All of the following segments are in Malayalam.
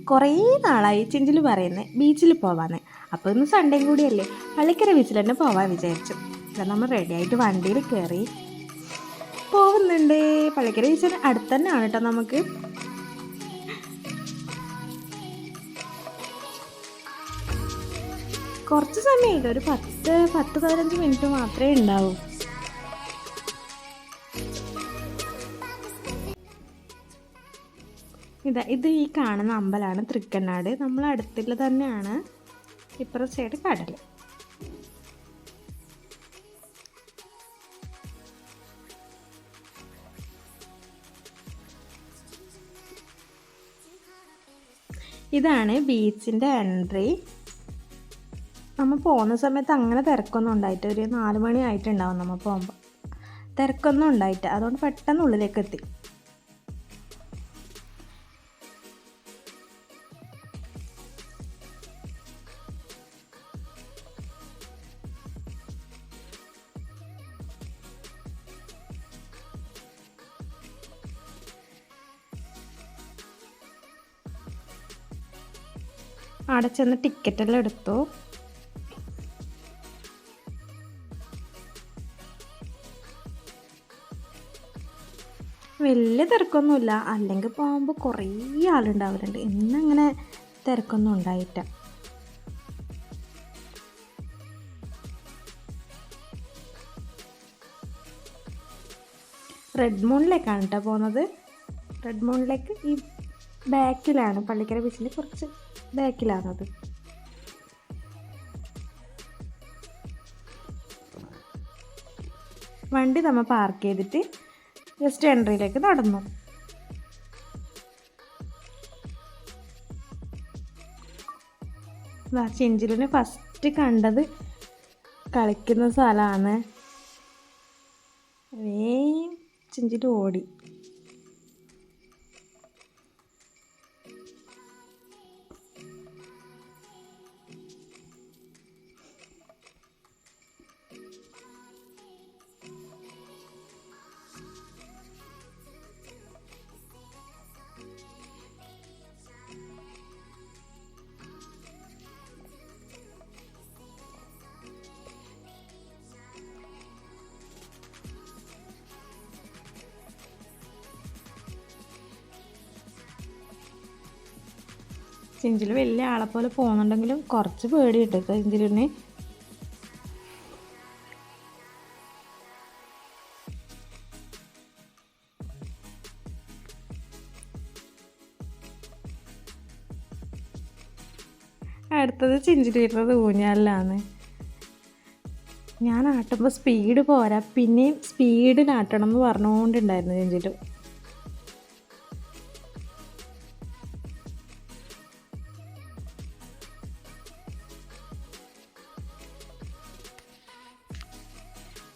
കുറേ നാളായി ചിഞ്ചിൽ പറയുന്നത് ബീച്ചിൽ പോവാന്ന്. അപ്പോൾ ഇന്ന് സൺഡേയും കൂടിയല്ലേ, പള്ളിക്കര ബീച്ചിൽ തന്നെ പോവാൻ വിചാരിച്ചു. അപ്പം നമ്മൾ റെഡിയായിട്ട് വണ്ടിയിൽ കയറി പോകുന്നുണ്ട്. പള്ളിക്കര ബീച്ചിന് അടുത്ത് തന്നെയാണ് കേട്ടോ നമുക്ക്. കുറച്ച് സമയമില്ല, ഒരു 10-15 മിനിറ്റ് മാത്രമേ ഉണ്ടാവൂ. ഇത് ഈ കാണുന്ന അമ്പലമാണ് തൃക്കണ്ണാട്. നമ്മൾ അടുത്തുള്ള തന്നെയാണ്. ഇപ്പുറം സൈഡ് കടൽ. ഇതാണ് ബീച്ചിൻ്റെ എൻട്രി. നമ്മൾ പോകുന്ന സമയത്ത് അങ്ങനെ തിരക്കൊന്നും ഉണ്ടായിട്ട്, ഒരു 4 മണി ആയിട്ടുണ്ടാവും നമ്മൾ പോകുമ്പോൾ. തിരക്കൊന്നും ഉണ്ടായിട്ട് അതുകൊണ്ട് പെട്ടെന്ന് ഉള്ളിലേക്ക് എത്തി. അവിടെ ചെന്ന് ടിക്കറ്റെല്ലാം എടുത്തു. വലിയ തിരക്കൊന്നുമില്ല, അല്ലെങ്കിൽ പോകുമ്പോൾ കുറേ ആളുണ്ടാവലുണ്ട്. ഇന്നങ്ങനെ തിരക്കൊന്നും ഉണ്ടായിട്ട. റെഡ് മൂണിലേക്കാണ് കേട്ടോ പോകുന്നത്. റെഡ് മൂണിലേക്ക് ഈ ബാക്കിലാണ്, പള്ളിക്കര ബീച്ചിൽ കുറച്ച് ബാക്കിലാണത്. വണ്ടി നമ്മൾ പാർക്ക് ചെയ്തിട്ട് ജസ്റ്റ് എൻട്രിയിലേക്ക് നടന്നു. ചിഞ്ചിലിനെ ഫസ്റ്റ് കണ്ടത് കളിക്കുന്ന സ്ഥലമാണ്. ചിഞ്ചിൽ ഓടി. ചിഞ്ചിൽ വലിയ ആളെ പോലെ പോകുന്നുണ്ടെങ്കിലും കുറച്ച് പേടി കിട്ടും ചിഞ്ചിലിന്. അടുത്തത് ചിഞ്ചിൽ വരുന്നത് ഊഞ്ഞാലിലാണ്. ഞാൻ ആട്ടുമ്പോൾ സ്പീഡ് പോരാ, പിന്നെയും സ്പീഡിനാട്ടണം എന്ന് പറഞ്ഞുകൊണ്ടുണ്ടായിരുന്നു ചിഞ്ചിൽ.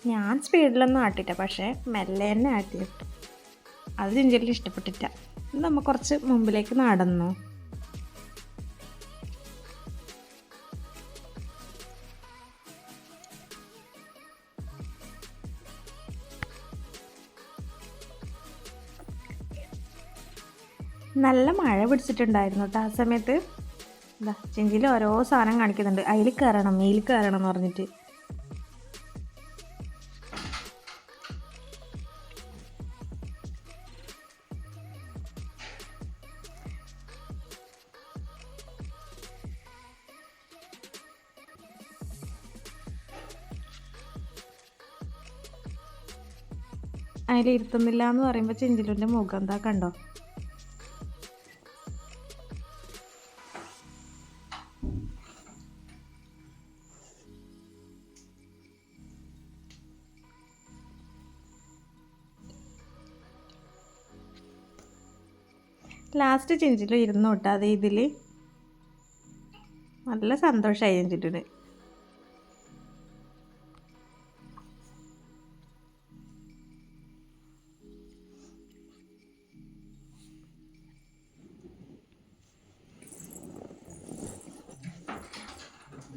ഞാൻ സ്പീഡിലൊന്നും ആട്ടില്ല, പക്ഷേ മെല്ലെ തന്നെ ആട്ടിയിട്ടു. അത് ചിഞ്ചിലിന് ഇഷ്ടപ്പെട്ടില്ല. നമ്മൾ കുറച്ച് മുമ്പിലേക്ക് നടന്നു. നല്ല മഴ പിടിച്ചിട്ടുണ്ടായിരുന്നു കേട്ടോ ആ സമയത്ത്. ചിഞ്ചിൽ ഓരോ സാധനം കാണിക്കുന്നുണ്ട്, അതിൽ കയറണം ഇതിൽ കയറണം എന്ന് പറഞ്ഞിട്ട്. അതിലിരുത്തുന്നില്ല എന്ന് പറയുമ്പോൾ ചിഞ്ചിലിൻ്റെ മുഖം എന്താ കണ്ടോ. ലാസ്റ്റ് ചിഞ്ചിൽ ഇരുന്നു കേട്ടോ. അത് ഇതിൽ നല്ല സന്തോഷമായി ചിഞ്ചിലിന്.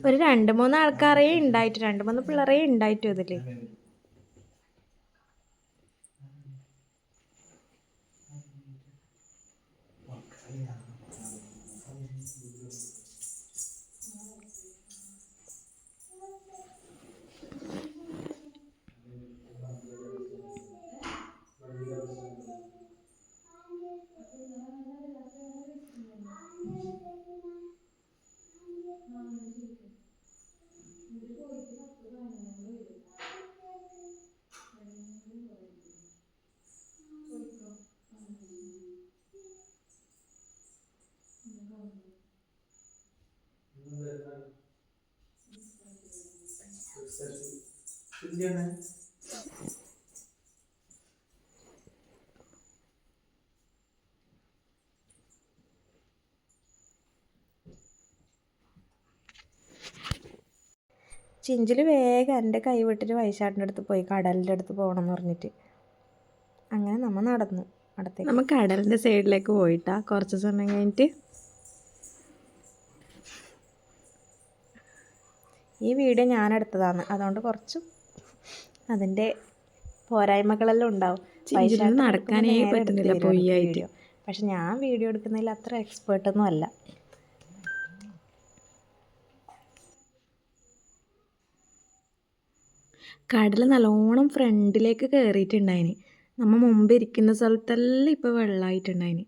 ഒരു 2-3 ആൾക്കാരേ ഉണ്ടായിട്ട്, 2-3 പിള്ളേരേ ഉണ്ടായിട്ടു അതിൽ. ചിഞ്ചിൽ വേഗം എൻ്റെ കൈ വിട്ടിട്ട് വൈശാട്ടിൻ്റെ അടുത്ത് പോയി, കടലിൻ്റെ അടുത്ത് പോകണം എന്ന് പറഞ്ഞിട്ട്. അങ്ങനെ നമ്മൾ നടന്നു അടുത്തേക്ക്. നമ്മൾ കടലിൻ്റെ സൈഡിലേക്ക് പോയിട്ടാ കുറച്ച് സമയം കഴിഞ്ഞിട്ട്. ഈ വീഡിയോ ഞാൻ എടുത്തതാണ്, അതുകൊണ്ട് കുറച്ച് അതിൻ്റെ പോരായ്മകളെല്ലാം ഉണ്ടാവും. വൈശാഖ് നടക്കാനേ പറ്റുന്നില്ല വീഡിയോ, പക്ഷെ ഞാൻ വീഡിയോ എടുക്കുന്നതിൽ അത്ര എക്സ്പേർട്ടൊന്നും അല്ല. കടൽ നല്ലോണം ഫ്രണ്ടിലേക്ക് കയറിയിട്ടുണ്ടായിന്. നമ്മൾ മുമ്പ് ഇരിക്കുന്ന സ്ഥലത്തെല്ലാം ഇപ്പോൾ വെള്ളമായിട്ടുണ്ടായിന്.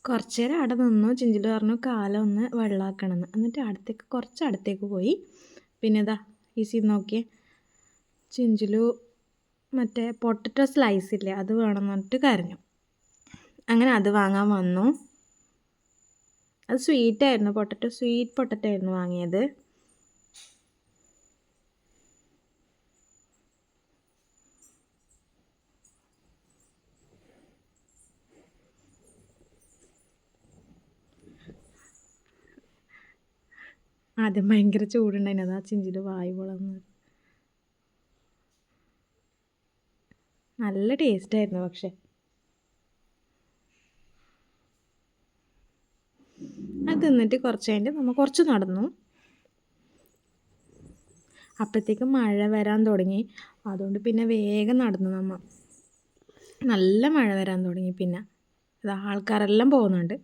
കുറച്ച് നേരം അവിടെ നിന്നു. ചിഞ്ചിൽ പറഞ്ഞു കാലൊന്ന് വെള്ളമാക്കണമെന്ന്. എന്നിട്ട് കുറച്ച് അടുത്തേക്ക് പോയി. പിന്നെ ഇതാ ഈ സീൻ നോക്കിയേ, ചിഞ്ചിലു മറ്റേ പൊട്ടറ്റോ സ്ലൈസ് ഇല്ലേ, അത് വേണമെന്ന് പറഞ്ഞിട്ട് കരഞ്ഞു. അങ്ങനെ അത് വാങ്ങാൻ വന്നു. അത് സ്വീറ്റായിരുന്നു, സ്വീറ്റ് പൊട്ടറ്റോ ആയിരുന്നു വാങ്ങിയത്. ആദ്യം ഭയങ്കര ചൂടുണ്ടായിരുന്നു, അതാ ചിഞ്ചിൽ വായു പൊളന്ന്. നല്ല ടേസ്റ്റായിരുന്നു. പക്ഷെ അത് തിന്നിട്ട് കുറച്ച് കഴിഞ്ഞിട്ട് നമ്മൾ കുറച്ച് നടന്നു. അപ്പോഴത്തേക്കും മഴ വരാൻ തുടങ്ങി. അതുകൊണ്ട് പിന്നെ വേഗം നടന്നു നമ്മൾ. നല്ല മഴ വരാൻ തുടങ്ങി. പിന്നെ അത് ആൾക്കാരെല്ലാം പോകുന്നുണ്ട്.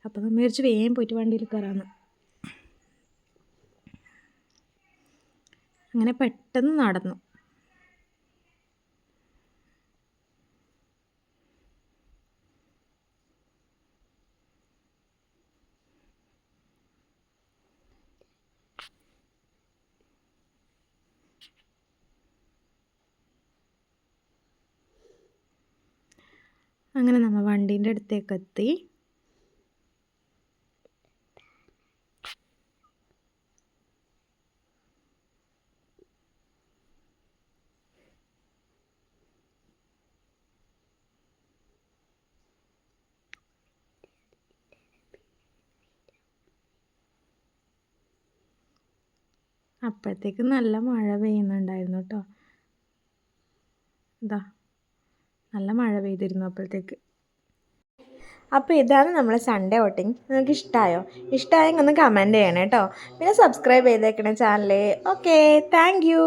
അപ്പോൾ നമ്മൾ വിചാരിച്ച് വേഗം പോയിട്ട് വണ്ടിയിൽ കയറാമെന്ന്. അങ്ങനെ പെട്ടെന്ന് നടന്നു. അങ്ങനെ നമ്മൾ വണ്ടീൻ്റെ അടുത്തേക്ക് എത്തി. അപ്പോഴത്തേക്ക് നല്ല മഴ പെയ്യുന്നുണ്ടായിരുന്നു കേട്ടോ. ഇതാ നല്ല മഴ പെയ്തിരുന്നു അപ്പോഴത്തേക്ക്. അപ്പോൾ ഇതാണ് നമ്മുടെ സൺഡേ ഔട്ടിങ്. നിങ്ങൾക്ക് ഇഷ്ടമായോ? ഇഷ്ടമായെങ്കിൽ ഒന്ന് കമൻറ്റ് ചെയ്യണം കേട്ടോ. പിന്നെ സബ്സ്ക്രൈബ് ചെയ്തേക്കണേ ചാനൽ. Okay, thank you.